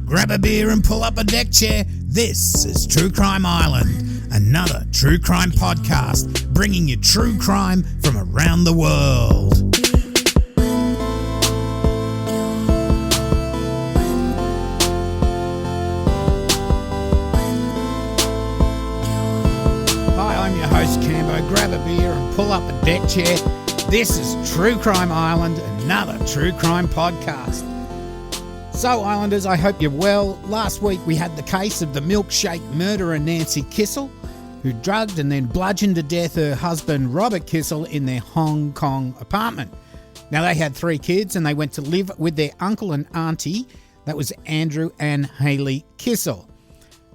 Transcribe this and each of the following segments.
grab a beer and pull up a deck chair. This is True Crime Island, another true crime podcast bringing you true crime from around the world. Hi, I'm your host Cambo. Grab a beer and pull up a deck chair. This is True Crime Island, another true crime podcast. So, Islanders, I hope you're well. Last week we had the case of the milkshake murderer Nancy Kissel, who drugged and then bludgeoned to death her husband Robert Kissel in their Hong Kong apartment. Now, they had 3 kids and they went to live with their uncle and auntie. That was Andrew and Hayley Kissel.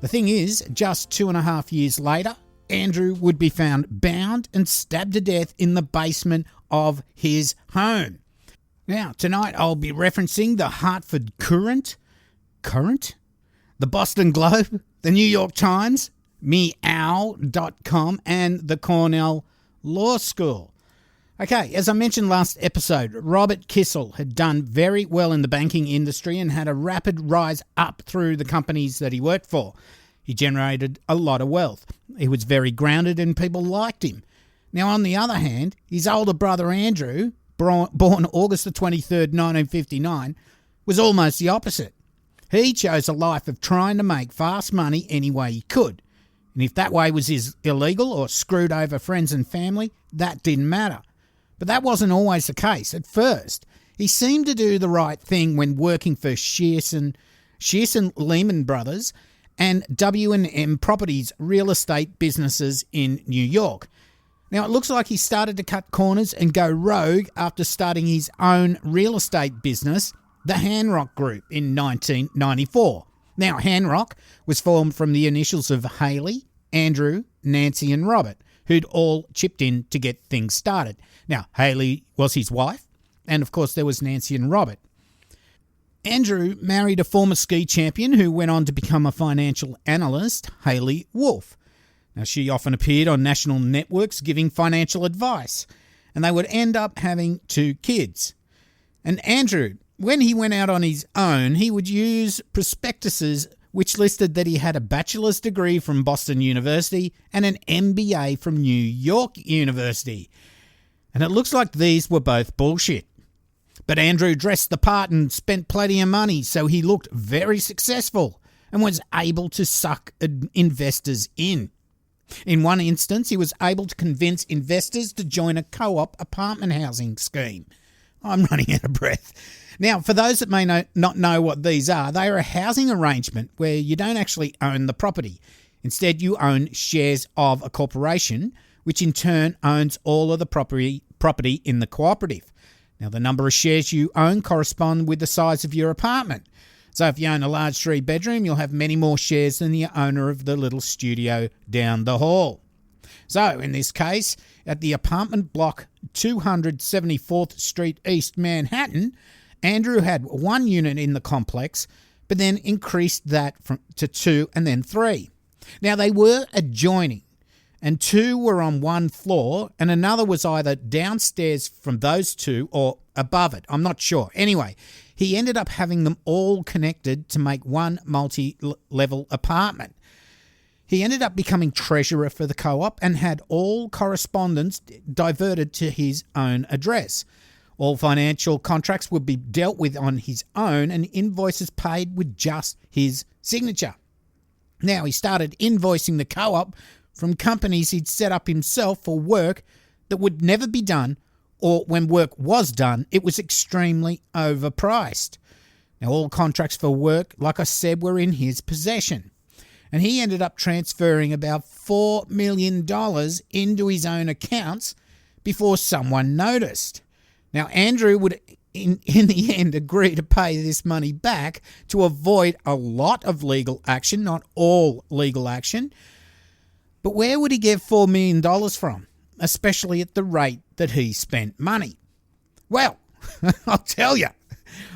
The thing is, just 2.5 years later, Andrew would be found bound and stabbed to death in the basement of his home. Now, tonight I'll be referencing the Hartford Courant, the Boston Globe, the New York Times, meow.com, and the Cornell Law School. Okay, as I mentioned last episode, Robert Kissel had done very well in the banking industry and had a rapid rise up through the companies that he worked for. He generated a lot of wealth. He was very grounded and people liked him. Now, on the other hand, his older brother Andrew, born August the 23rd, 1959, was almost the opposite. He chose a life of trying to make fast money any way he could. And if that way was illegal or screwed over friends and family, that didn't matter. But that wasn't always the case. At first, he seemed to do the right thing when working for Shearson Lehman Brothers and W&M Properties real estate businesses in New York. Now, it looks like he started to cut corners and go rogue after starting his own real estate business, the Hanrock Group, in 1994. Now, Hanrock was formed from the initials of Hayley, Andrew, Nancy and Robert, who'd all chipped in to get things started. Now, Hayley was his wife, and of course there was Nancy and Robert. Andrew married a former ski champion who went on to become a financial analyst, Hayley Wolf. Now, she often appeared on national networks giving financial advice, and they would end up having 2 kids. And Andrew, when he went out on his own, he would use prospectuses which listed that he had a bachelor's degree from Boston University and an MBA from New York University. And it looks like these were both bullshit. But Andrew dressed the part and spent plenty of money, so he looked very successful and was able to suck investors in. In one instance, he was able to convince investors to join a co-op apartment housing scheme. I'm running out of breath. Now, for those that may not know what these are, they are a housing arrangement where you don't actually own the property. Instead, you own shares of a corporation, which in turn owns all of the property in the cooperative. Now, the number of shares you own correspond with the size of your apartment. So if you own a large 3-bedroom, you'll have many more shares than the owner of the little studio down the hall. So in this case, at the apartment block 274th Street East, Manhattan, Andrew had 1 unit in the complex, but then increased that to 2 and then 3. Now, they were adjoining, and 2 were on one floor, and another was either downstairs from those 2 or above it. I'm not sure. Anyway, he ended up having them all connected to make one multi-level apartment. He ended up becoming treasurer for the co-op and had all correspondence diverted to his own address. All financial contracts would be dealt with on his own and invoices paid with just his signature. Now, he started invoicing the co-op from companies he'd set up himself for work that would never be done, or when work was done, it was extremely overpriced. Now, all contracts for work, like I said, were in his possession. And he ended up transferring about $4 million into his own accounts before someone noticed. Now, Andrew would, in the end, agree to pay this money back to avoid a lot of legal action, not all legal action. But where would he get $4 million from, especially at the rate that he spent money? Well, I'll tell you,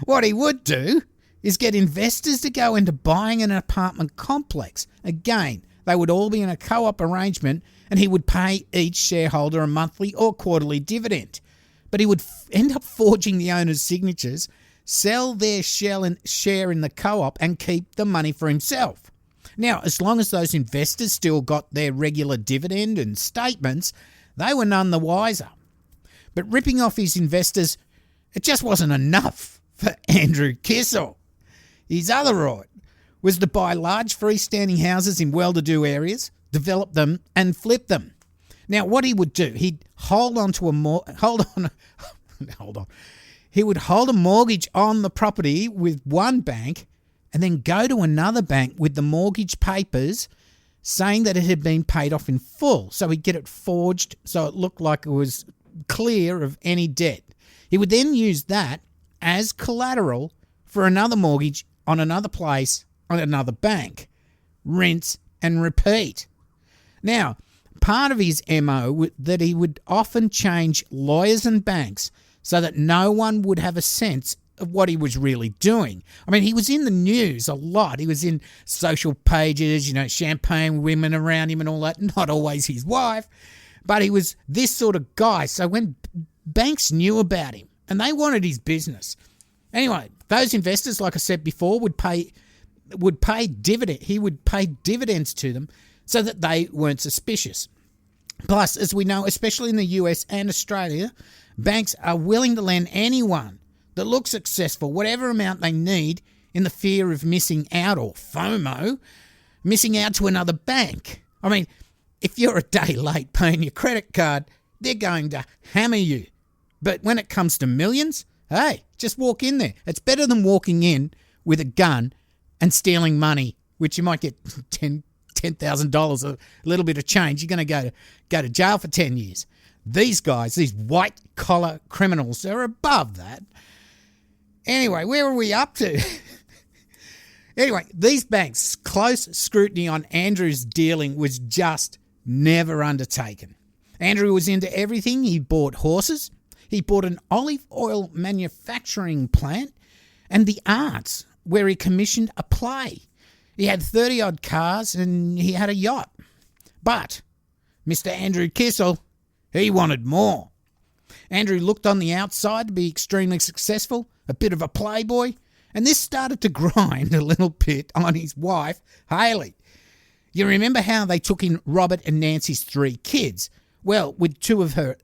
what he would do is get investors to go into buying an apartment complex. Again, they would all be in a co-op arrangement and he would pay each shareholder a monthly or quarterly dividend. But he would end up forging the owner's signatures sell their share in the co-op and keep the money for himself. Now, as long as those investors still got their regular dividend and statements, they were none the wiser. But ripping off his investors, it just wasn't enough for Andrew Kissel. His other right was to buy large freestanding houses in well-to-do areas, develop them and flip them. Now, what he would do, he'd He would hold a mortgage on the property with one bank and then go to another bank with the mortgage papers saying that it had been paid off in full. So he'd get it forged so it looked like it was clear of any debt. He would then use that as collateral for another mortgage on another place on another bank. Rinse and repeat. Now, part of his MO that he would often change lawyers and banks so that no one would have a sense of what he was really doing. I mean, he was in the news a lot. He was in social pages, champagne women around him and all that. Not always his wife, but he was this sort of guy. So when banks knew about him and they wanted his business. Anyway, those investors, like I said before, would pay dividend. He would pay dividends to them so that they weren't suspicious. Plus, as we know, especially in the US and Australia, banks are willing to lend anyone that looks successful whatever amount they need in the fear of missing out, or FOMO, missing out to another bank. I mean, if you're a day late paying your credit card, they're going to hammer you. But when it comes to millions, hey, just walk in there. It's better than walking in with a gun and stealing money, which you might get $10,000, a little bit of change. You're going to go to jail for 10 years. These guys, these white-collar criminals, are above that. Anyway, where are we up to? Anyway, these banks' close scrutiny on Andrew's dealing was just never undertaken. Andrew was into everything. He bought horses. He bought an olive oil manufacturing plant and the arts, where he commissioned a play. He had 30-odd cars and he had a yacht. But Mr. Andrew Kissel, he wanted more. Andrew looked on the outside to be extremely successful, a bit of a playboy, and this started to grind a little bit on his wife, Hayley. You remember how they took in Robert and Nancy's 3 kids? Well, with 2 of her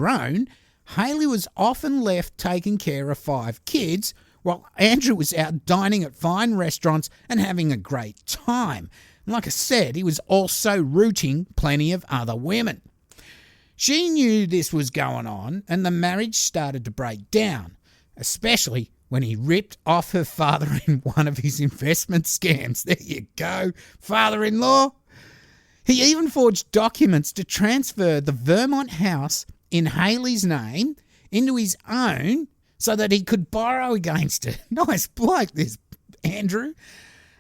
own, Hayley was often left taking care of 5 kids, while Andrew was out dining at fine restaurants and having a great time. And like I said, he was also rooting plenty of other women. She knew this was going on, and the marriage started to break down, especially when he ripped off her father in one of his investment scams. There you go, father-in-law. He even forged documents to transfer the Vermont house in Hayley's name into his own so that he could borrow against it. Nice bloke, this Andrew.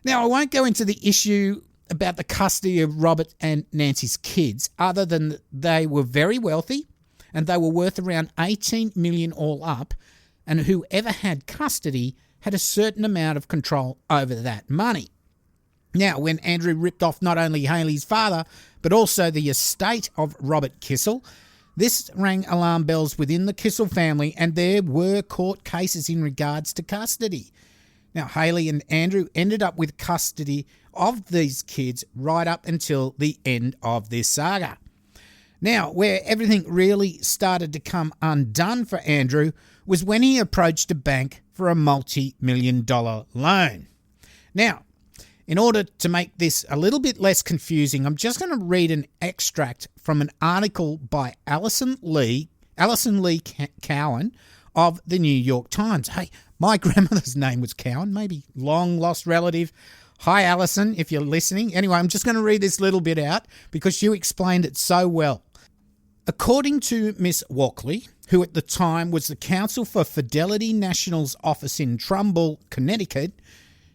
Now, I won't go into the issue about the custody of Robert and Nancy's kids, other than they were very wealthy and they were worth around $18 million all up, and whoever had custody had a certain amount of control over that money. Now, when Andrew ripped off not only Hayley's father, but also the estate of Robert Kissel, this rang alarm bells within the Kissel family, and there were court cases in regards to custody. Now, Hayley and Andrew ended up with custody of these kids right up until the end of this saga. Now, where everything really started to come undone for Andrew was when he approached a bank for a multi-million-dollar loan. Now, in order to make this a little bit less confusing, I'm just going to read an extract from an article by Alison Lee Cowan of the New York Times. Hey, my grandmother's name was Cowan, maybe long-lost relative. Hi, Alison, if you're listening. Anyway, I'm just going to read this little bit out because you explained it so well. According to Miss Walkley, who at the time was the counsel for Fidelity National's office in Trumbull, Connecticut,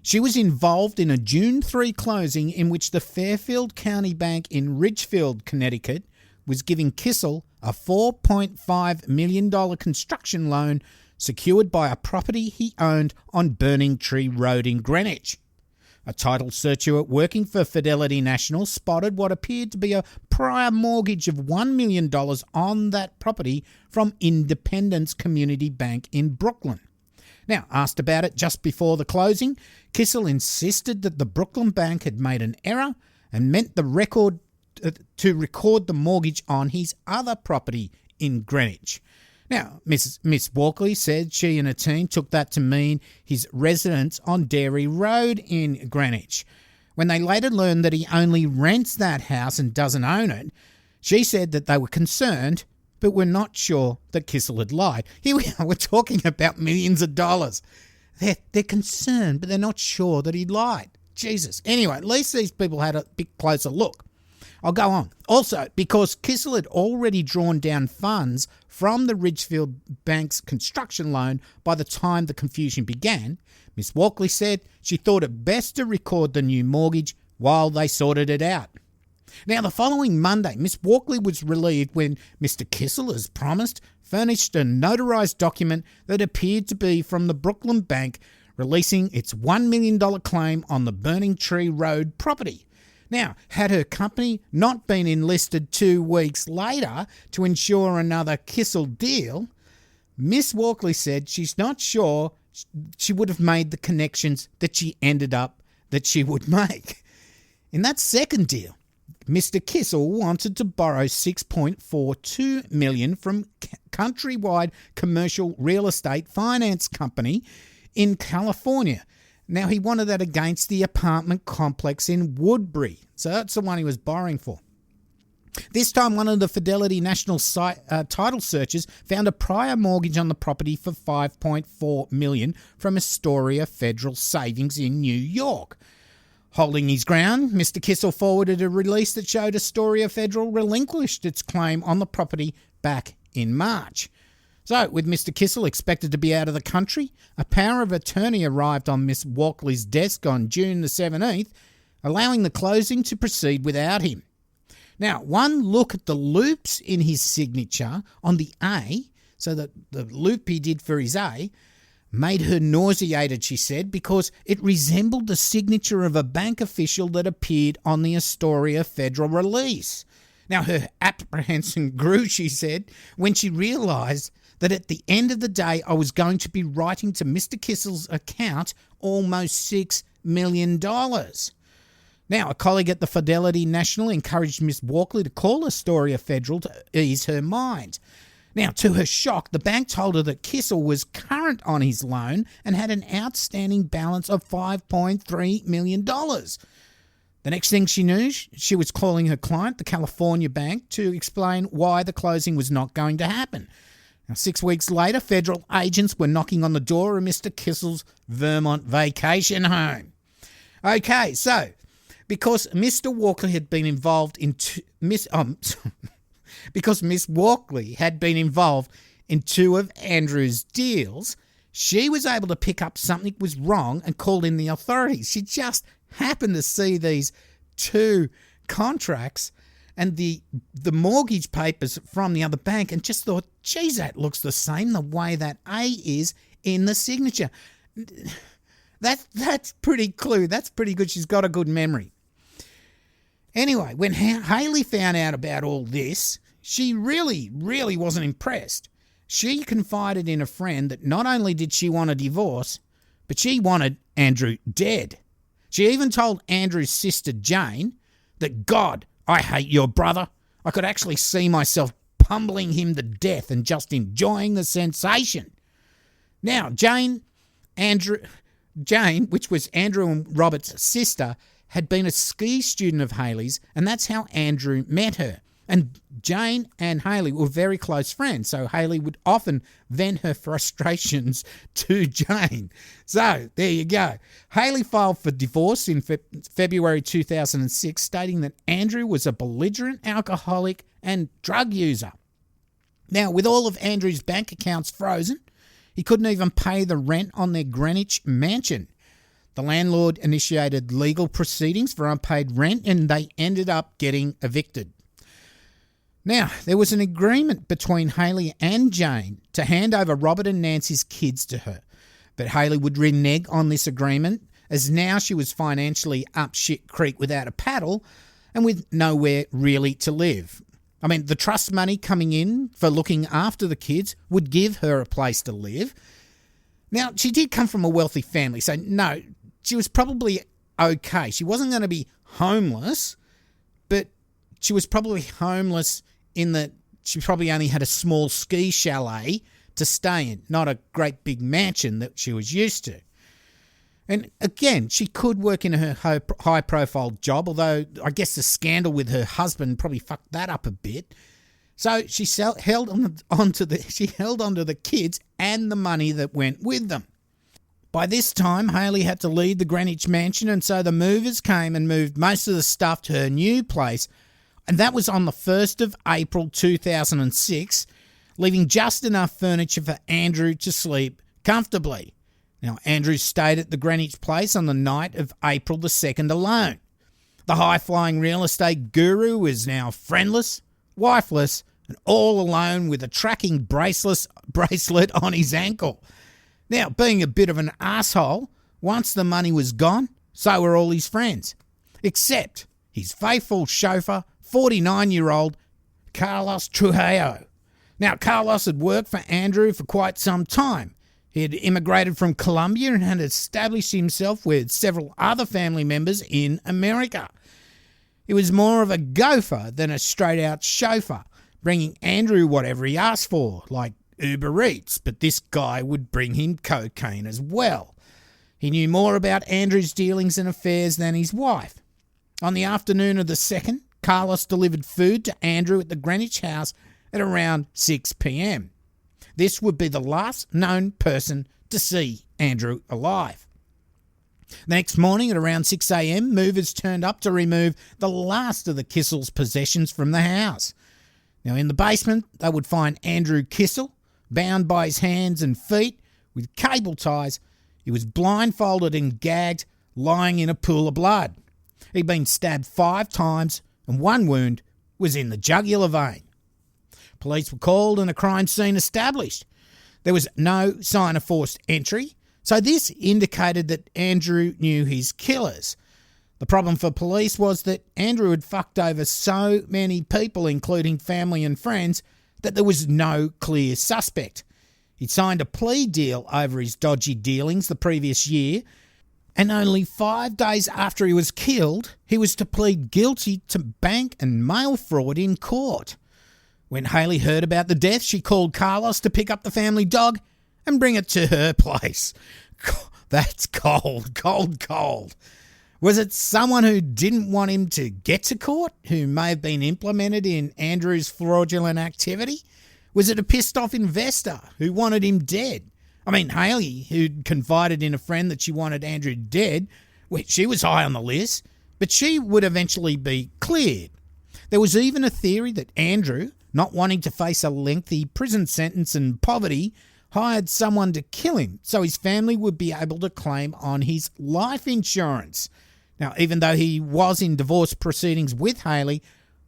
she was involved in a June 3 closing in which the Fairfield County Bank in Ridgefield, Connecticut, was giving Kissel a $4.5 million construction loan secured by a property he owned on Burning Tree Road in Greenwich. A title searcher working for Fidelity National spotted what appeared to be a prior mortgage of $1 million on that property from Independence Community Bank in Brooklyn. Now, asked about it just before the closing, Kissel insisted that the Brooklyn Bank had made an error and meant to record the mortgage on his other property in Greenwich. Now, Miss Walkley said she and her team took that to mean his residence on Dairy Road in Greenwich. When they later learned that he only rents that house and doesn't own it, she said that they were concerned but were not sure that Kissel had lied. Here we are, we're talking about millions of dollars. They're concerned, but they're not sure that he lied. Jesus. Anyway, at least these people had a bit closer look. I'll go on. Also, because Kissel had already drawn down funds from the Ridgefield Bank's construction loan by the time the confusion began, Miss Walkley said she thought it best to record the new mortgage while they sorted it out. Now, the following Monday, Miss Walkley was relieved when Mr. Kissel, as promised, furnished a notarised document that appeared to be from the Brooklyn Bank releasing its $1 million claim on the Burning Tree Road property. Now, had her company not been enlisted 2 weeks later to ensure another Kissel deal, Miss Walkley said she's not sure she would have made the connections that she would make. In that second deal, Mr. Kissel wanted to borrow $6.42 million from Countrywide Commercial Real Estate Finance Company in California. Now, he wanted that against the apartment complex in Woodbury. So that's the one he was borrowing for. This time, one of the Fidelity National title searchers found a prior mortgage on the property for $5.4 million from Astoria Federal Savings in New York. Holding his ground, Mr. Kissel forwarded a release that showed Astoria Federal relinquished its claim on the property back in March. So, with Mr. Kissel expected to be out of the country, a power of attorney arrived on Miss Walkley's desk on June the 17th, allowing the closing to proceed without him. Now, one look at the loops in his signature on the A, so that the loop he did for his A, made her nauseated, she said, because it resembled the signature of a bank official that appeared on the Astoria Federal release. Now, her apprehension grew, she said, when she realised that at the end of the day I was going to be writing to Mr. Kissel's account almost $6 million. Now, a colleague at the Fidelity National encouraged Miss Walkley to call Astoria Federal to ease her mind. Now, to her shock, the bank told her that Kissel was current on his loan and had an outstanding balance of $5.3 million. The next thing she knew, she was calling her client, the California Bank, to explain why the closing was not going to happen. Now, 6 weeks later, federal agents were knocking on the door of Mr. Kissel's Vermont vacation home. Okay, so because Mr. Walkley had been involved in because Miss Walkley had been involved in 2 of Andrew's deals, she was able to pick up something was wrong and called in the authorities. She just happened to see these 2 contracts and the mortgage papers from the other bank and just thought, geez, that looks the same the way that A is in the signature. That's pretty clue. That's pretty good. She's got a good memory. Anyway, when Haley found out about all this, she really, really wasn't impressed. She confided in a friend that not only did she want a divorce, but she wanted Andrew dead. She even told Andrew's sister Jane that, God, I hate your brother. I could actually see myself pummeling him to death and just enjoying the sensation. Now, Jane, which was Andrew and Robert's sister, had been a ski student of Haley's, and that's how Andrew met her. And Jane and Haley were very close friends, so Haley would often vent her frustrations to Jane. So, there you go. Haley filed for divorce in February 2006, stating that Andrew was a belligerent alcoholic and drug user. Now, with all of Andrew's bank accounts frozen, he couldn't even pay the rent on their Greenwich mansion. The landlord initiated legal proceedings for unpaid rent, and they ended up getting evicted. Now, there was an agreement between Haley and Jane to hand over Robert and Nancy's kids to her, but Haley would renege on this agreement as now she was financially up shit creek without a paddle and with nowhere really to live. I mean, the trust money coming in for looking after the kids would give her a place to live. Now, she did come from a wealthy family, so no, she was probably okay. She wasn't going to be homeless, but she was probably homeless in that she probably only had a small ski chalet to stay in, not a great big mansion that she was used to. And again, she could work in her high-profile job, although I guess the scandal with her husband probably fucked that up a bit. So she held onto the kids and the money that went with them. By this time, Hayley had to leave the Greenwich mansion, and so the movers came and moved most of the stuff to her new place, and that was on the 1st of April 2006, leaving just enough furniture for Andrew to sleep comfortably. Now, Andrew stayed at the Greenwich place on the night of April the 2nd alone. The high-flying real estate guru is now friendless, wifeless, and all alone with a tracking bracelet on his ankle. Now, being a bit of an asshole, once the money was gone, so were all his friends, except his faithful chauffeur, 49-year-old Carlos Trujillo. Now, Carlos had worked for Andrew for quite some time. He had immigrated from Colombia and had established himself with several other family members in America. He was more of a gopher than a straight-out chauffeur, bringing Andrew whatever he asked for, like Uber Eats, but this guy would bring him cocaine as well. He knew more about Andrew's dealings and affairs than his wife. On the afternoon of the 2nd, Carlos delivered food to Andrew at the Greenwich house at around 6 p.m. This would be the last known person to see Andrew alive. The next morning at around 6 a.m, movers turned up to remove the last of the Kissel's possessions from the house. Now, in the basement, they would find Andrew Kissel, bound by his hands and feet with cable ties. He was blindfolded and gagged, lying in a pool of blood. He'd been stabbed 5 times, and one wound was in the jugular vein. Police were called and a crime scene established. There was no sign of forced entry, so this indicated that Andrew knew his killers. The problem for police was that Andrew had fucked over so many people, including family and friends, that there was no clear suspect. He'd signed a plea deal over his dodgy dealings the previous year, and only 5 days after he was killed, he was to plead guilty to bank and mail fraud in court. When Hayley heard about the death, she called Carlos to pick up the family dog and bring it to her place. That's cold, cold, cold. Was it someone who didn't want him to get to court, who may have been implemented in Andrew's fraudulent activity? Was it a pissed-off investor who wanted him dead? I mean, Hayley, who'd confided in a friend that she wanted Andrew dead, well, she was high on the list, but she would eventually be cleared. There was even a theory that Andrew, not wanting to face a lengthy prison sentence and poverty, hired someone to kill him so his family would be able to claim on his life insurance. Now, even though he was in divorce proceedings with Hayley,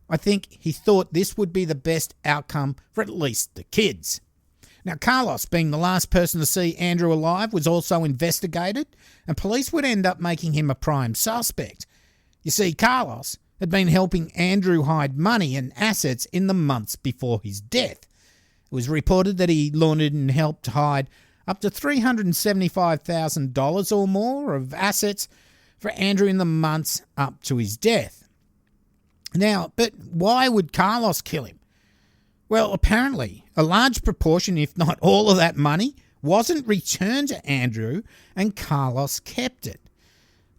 I think he thought this would be the best outcome for at least the kids. Now, Carlos, being the last person to see Andrew alive, was also investigated, and police would end up making him a prime suspect. You see, Carlos had been helping Andrew hide money and assets in the months before his death. It was reported that he laundered and helped hide up to $375,000 or more of assets for Andrew in the months up to his death. Now, but why would Carlos kill him? Well, apparently, a large proportion, if not all of that money, wasn't returned to Andrew, and Carlos kept it.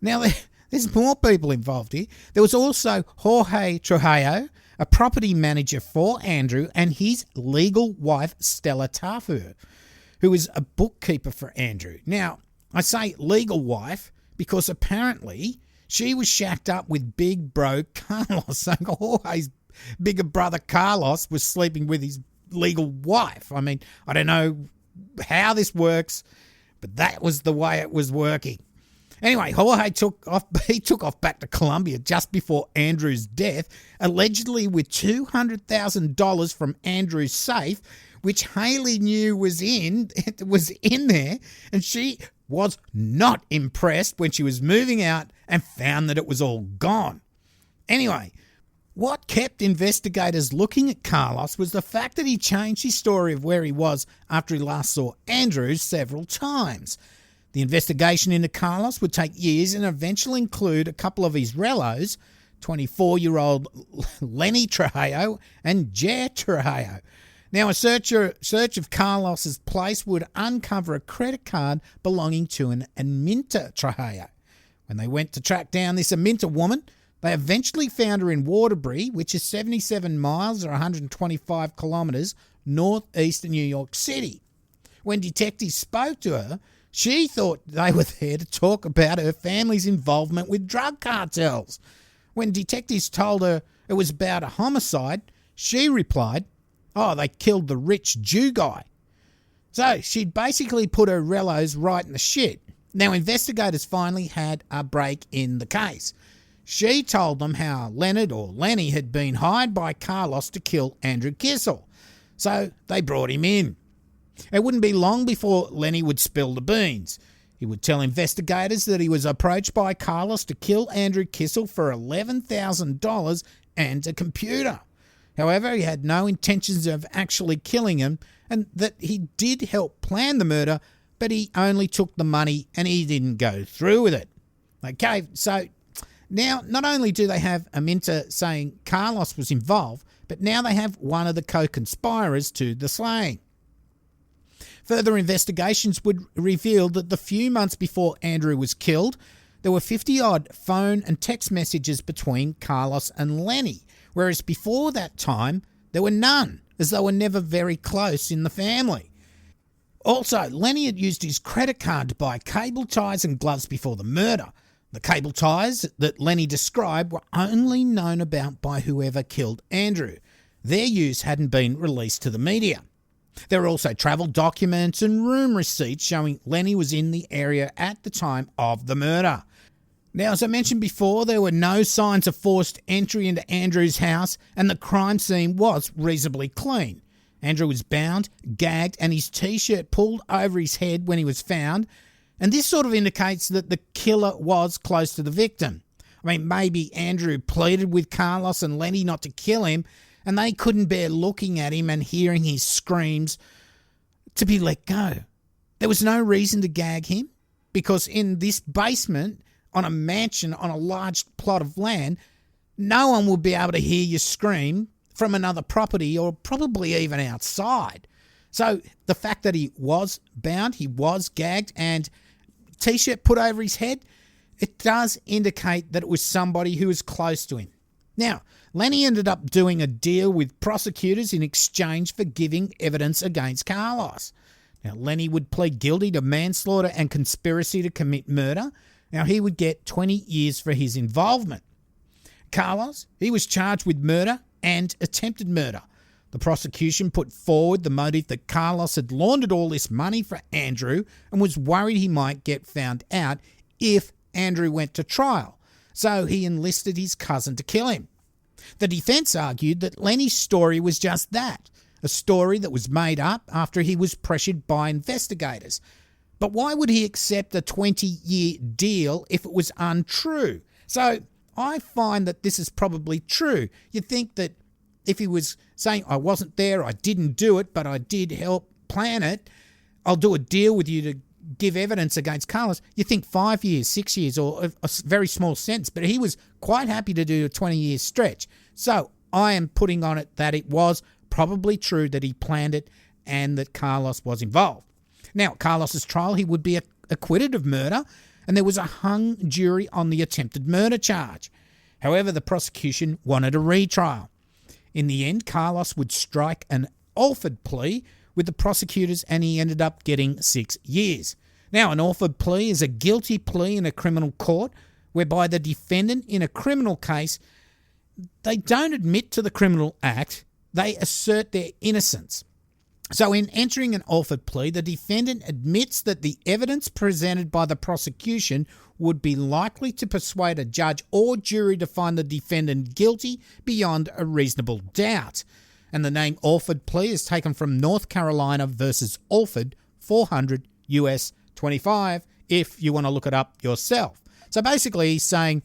Now, there's more people involved here. There was also Jorge Trujillo, a property manager for Andrew, and his legal wife, Stella Tafu, who was a bookkeeper for Andrew. Now, I say legal wife because apparently she was shacked up with big bro Carlos. So Jorge's bigger brother Carlos was sleeping with his legal wife. I mean, I don't know how this works, but that was the way it was working. Anyway, Jorge took off back to Colombia just before Andrew's death, allegedly with $200,000 from Andrew's safe, which Hayley knew was in there, and she was not impressed when she was moving out and found that it was all gone. Anyway, What kept investigators looking at Carlos was the fact that he changed his story of where he was after he last saw Andrew several times. The investigation into Carlos would take years and eventually include a couple of his relos, 24-year-old Lenny Trujillo and Jer Trujillo. Now, a search of Carlos's place would uncover a credit card belonging to an Aminta Trujillo. When they went to track down this Aminta woman, they eventually found her in Waterbury, which is 77 miles or 125 kilometres northeast of New York City. When detectives spoke to her, she thought they were there to talk about her family's involvement with drug cartels. When detectives told her it was about a homicide, she replied, "Oh, they killed the rich Jew guy." So she'd basically put her relos right in the shit. Now, investigators finally had a break in the case. She told them how Leonard or Lenny had been hired by Carlos to kill Andrew Kissel. So they brought him in. It wouldn't be long before Lenny would spill the beans. He would tell investigators that he was approached by Carlos to kill Andrew Kissel for $11,000 and a computer. However, he had no intentions of actually killing him and that he did help plan the murder, but he only took the money and he didn't go through with it. Okay, so now not only do they have Aminta saying Carlos was involved, but now they have one of the co-conspirators to the slaying. Further investigations would reveal that the few months before Andrew was killed, there were 50-odd phone and text messages between Carlos and Lenny, whereas before that time, there were none, as they were never very close in the family. Also, Lenny had used his credit card to buy cable ties and gloves before the murder. The cable ties that Lenny described were only known about by whoever killed Andrew. Their use hadn't been released to the media. There were also travel documents and room receipts showing Lenny was in the area at the time of the murder. Now, as I mentioned before, there were no signs of forced entry into Andrew's house, and the crime scene was reasonably clean. Andrew was bound, gagged, and his T-shirt pulled over his head when he was found, and this sort of indicates that the killer was close to the victim. I mean, maybe Andrew pleaded with Carlos and Lenny not to kill him, and they couldn't bear looking at him and hearing his screams to be let go. There was no reason to gag him, because in this basement, on a mansion, on a large plot of land, no one would be able to hear you scream from another property or probably even outside. So the fact that he was bound, he was gagged, and T-shirt put over his head, it does indicate that it was somebody who was close to him. Now, Lenny ended up doing a deal with prosecutors in exchange for giving evidence against Carlos. Now, Lenny would plead guilty to manslaughter and conspiracy to commit murder. Now, he would get 20 years for his involvement. Carlos, he was charged with murder and attempted murder. The prosecution put forward the motive that Carlos had laundered all this money for Andrew and was worried he might get found out if Andrew went to trial, so he enlisted his cousin to kill him. The defence argued that Lenny's story was just that, a story that was made up after he was pressured by investigators. But why would he accept a 20-year deal if it was untrue? So I find that this is probably true. You'd think that if he was saying, I wasn't there, I didn't do it, but I did help plan it, I'll do a deal with you to give evidence against Carlos, you think 5 years, 6 years, or a very small sentence. But he was quite happy to do a 20-year stretch. So I am putting on it that it was probably true that he planned it and that Carlos was involved. Now, at Carlos's trial, he would be acquitted of murder, and there was a hung jury on the attempted murder charge. However, the prosecution wanted a retrial. In the end, Carlos would strike an Alford plea with the prosecutors, and he ended up getting 6 years. Now, an Alford plea is a guilty plea in a criminal court whereby the defendant in a criminal case, they don't admit to the criminal act, they assert their innocence. So in entering an Alford plea, the defendant admits that the evidence presented by the prosecution would be likely to persuade a judge or jury to find the defendant guilty beyond a reasonable doubt. And the name Alford plea is taken from North Carolina versus Alford, 400 US 25, if you want to look it up yourself. So basically he's saying,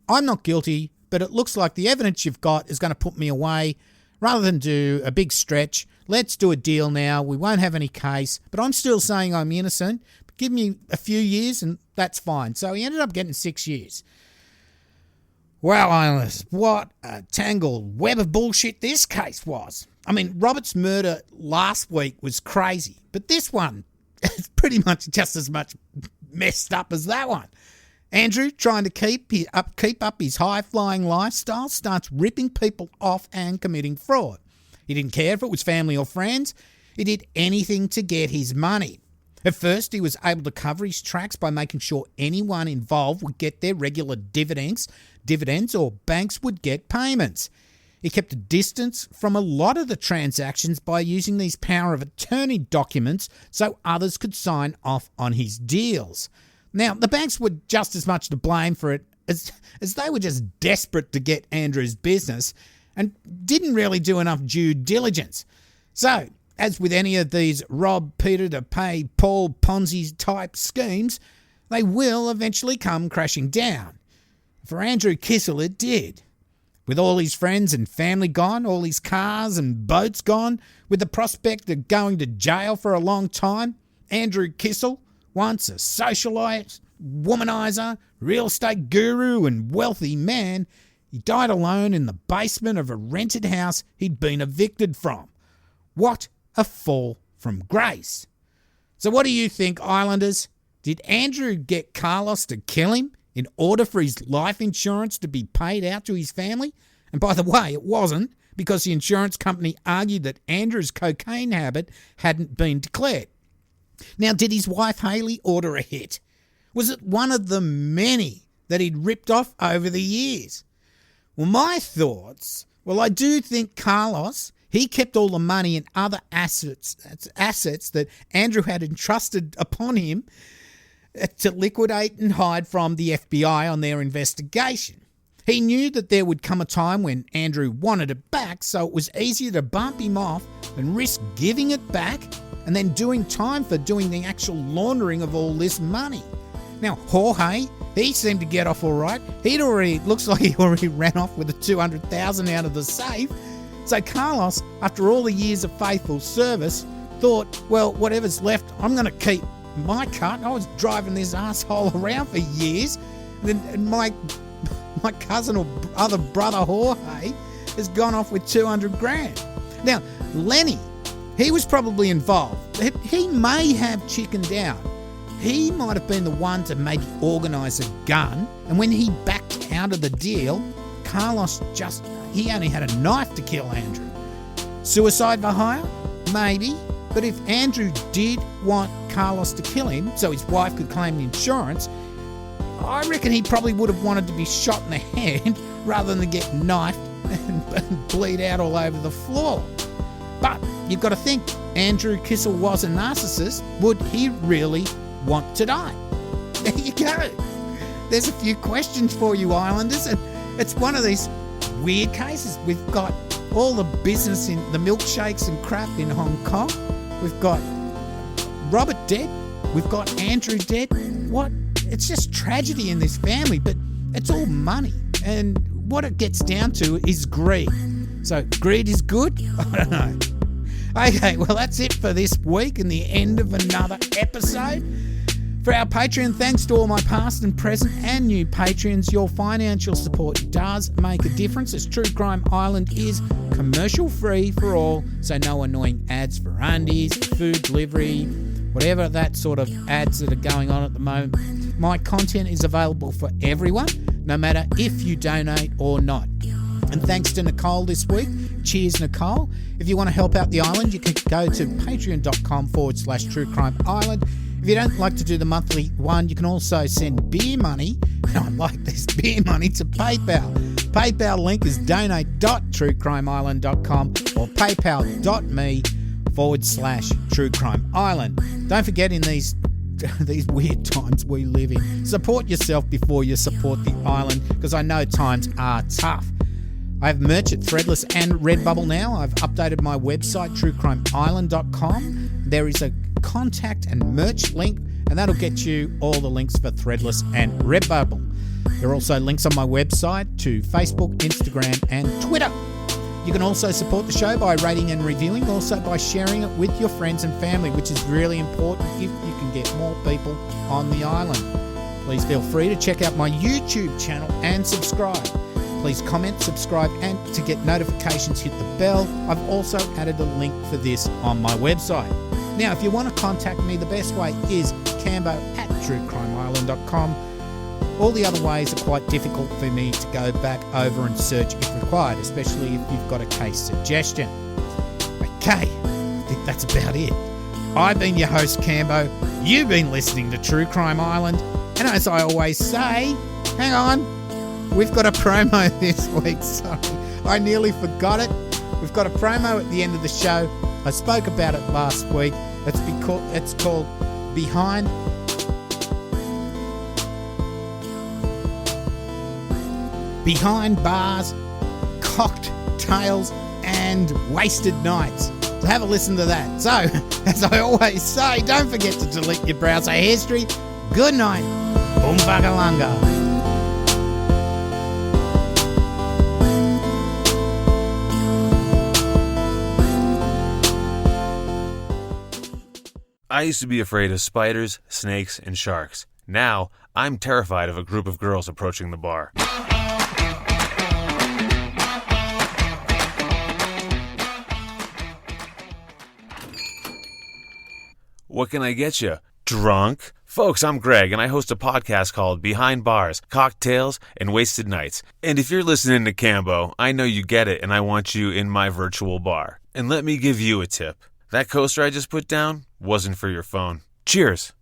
I'm not guilty, but but it looks like the evidence you've got is going to put me away. Rather than do a big stretch, let's do a deal now. We won't have any case, but I'm still saying I'm innocent. Give me a few years and that's fine. So he ended up getting 6 years. Wow, Islanders, what a tangled web of bullshit this case was. I mean, Robert's murder last week was crazy, but this one is pretty much just as much messed up as that one. Andrew, trying to keep up his high-flying lifestyle, starts ripping people off and committing fraud. He didn't care if it was family or friends. He did anything to get his money. At first, he was able to cover his tracks by making sure anyone involved would get their regular dividends or banks would get payments. He kept a distance from a lot of the transactions by using these power of attorney documents so others could sign off on his deals. Now, the banks were just as much to blame for it as they were just desperate to get Andrew's business and didn't really do enough due diligence. So, as with any of these rob Peter to pay Paul Ponzi type schemes, they will eventually come crashing down. For Andrew Kissel, it did. With all his friends and family gone, all his cars and boats gone, with the prospect of going to jail for a long time, Andrew Kissel, once a socialite, womanizer, real estate guru and wealthy man, he died alone in the basement of a rented house he'd been evicted from. What a fall from grace. So what do you think, Islanders? Did Andrew get Carlos to kill him in order for his life insurance to be paid out to his family? And by the way, it wasn't, because the insurance company argued that Andrew's cocaine habit hadn't been declared. Now, did his wife Hayley order a hit? Was it one of the many that he'd ripped off over the years? Well, my thoughts, I do think Carlos, he kept all the money and other assets that Andrew had entrusted upon him to liquidate and hide from the FBI on their investigation. He knew that there would come a time when Andrew wanted it back, so it was easier to bump him off than risk giving it back and then doing time for doing the actual laundering of all this money. Now, Jorge, he seemed to get off all right. Looks like he already ran off with the $200,000 out of the safe. So Carlos, after all the years of faithful service, thought, well, whatever's left, I'm going to keep my cut. I was driving this asshole around for years, and my cousin or other brother Jorge has gone off with $200,000. Now, Lenny, he was probably involved. He may have chickened out. He might have been the one to maybe organise a gun, and when he backed out of the deal, Carlos he only had a knife to kill Andrew. Suicide for hire? Maybe. But if Andrew did want Carlos to kill him so his wife could claim the insurance, I reckon he probably would have wanted to be shot in the head rather than get knifed and bleed out all over the floor. But you've got to think, Andrew Kissel was a narcissist. Would he really want to die? There you go. There's a few questions for you, Islanders, and it's one of these weird cases. We've got all the business in the milkshakes and crap in Hong Kong. We've got Robert dead. We've got Andrew dead. What? It's just tragedy in this family, but it's all money. And what it gets down to is greed. So greed is good? I don't know. Okay, well, that's it for this week and the end of another episode. For our Patreon, thanks to all my past and present and new Patreons. Your financial support does make a difference, as True Crime Island is commercial free for all, so no annoying ads for undies, food delivery, whatever that sort of ads that are going on at the moment. My content is available for everyone, no matter if you donate or not. And thanks to Nicole this week. Cheers, Nicole. If you want to help out the island, you can go to patreon.com/True Crime Island. If you don't like to do the monthly one, you can also send beer money, and I like this, beer money, to PayPal. PayPal link is donate.truecrimeisland.com or paypal.me/True Crime Island. Don't forget, in these weird times we live in, support yourself before you support the island, because I know times are tough. I have merch at Threadless and Redbubble now. I've updated my website, truecrimeisland.com. There is a contact and merch link, and that'll get you all the links for Threadless and Redbubble. There are also links on my website to Facebook, Instagram, and Twitter. You can also support the show by rating and reviewing, also by sharing it with your friends and family, which is really important if you can get more people on the island. Please feel free to check out my YouTube channel and subscribe. Please comment, subscribe, and to get notifications, hit the bell. I've also added a link for this on my website. Now, if you want to contact me, the best way is cambo@truecrimeisland.com. All the other ways are quite difficult for me to go back over and search if required, especially if you've got a case suggestion. Okay, I think that's about it. I've been your host, Cambo. You've been listening to True Crime Island. And as I always say, hang on, we've got a promo this week. Sorry, I nearly forgot it. We've got a promo at the end of the show. I spoke about it last week. It's called Behind Bars, Cocktails, and Wasted Nights. So have a listen to that. So, as I always say, don't forget to delete your browser history. Good night. Boombagalanga. I used to be afraid of spiders, snakes, and sharks. Now, I'm terrified of a group of girls approaching the bar. What can I get you? Drunk? Folks, I'm Greg, and I host a podcast called Behind Bars, Cocktails, and Wasted Nights. And if you're listening to Cambo, I know you get it, and I want you in my virtual bar. And let me give you a tip. That coaster I just put down wasn't for your phone. Cheers.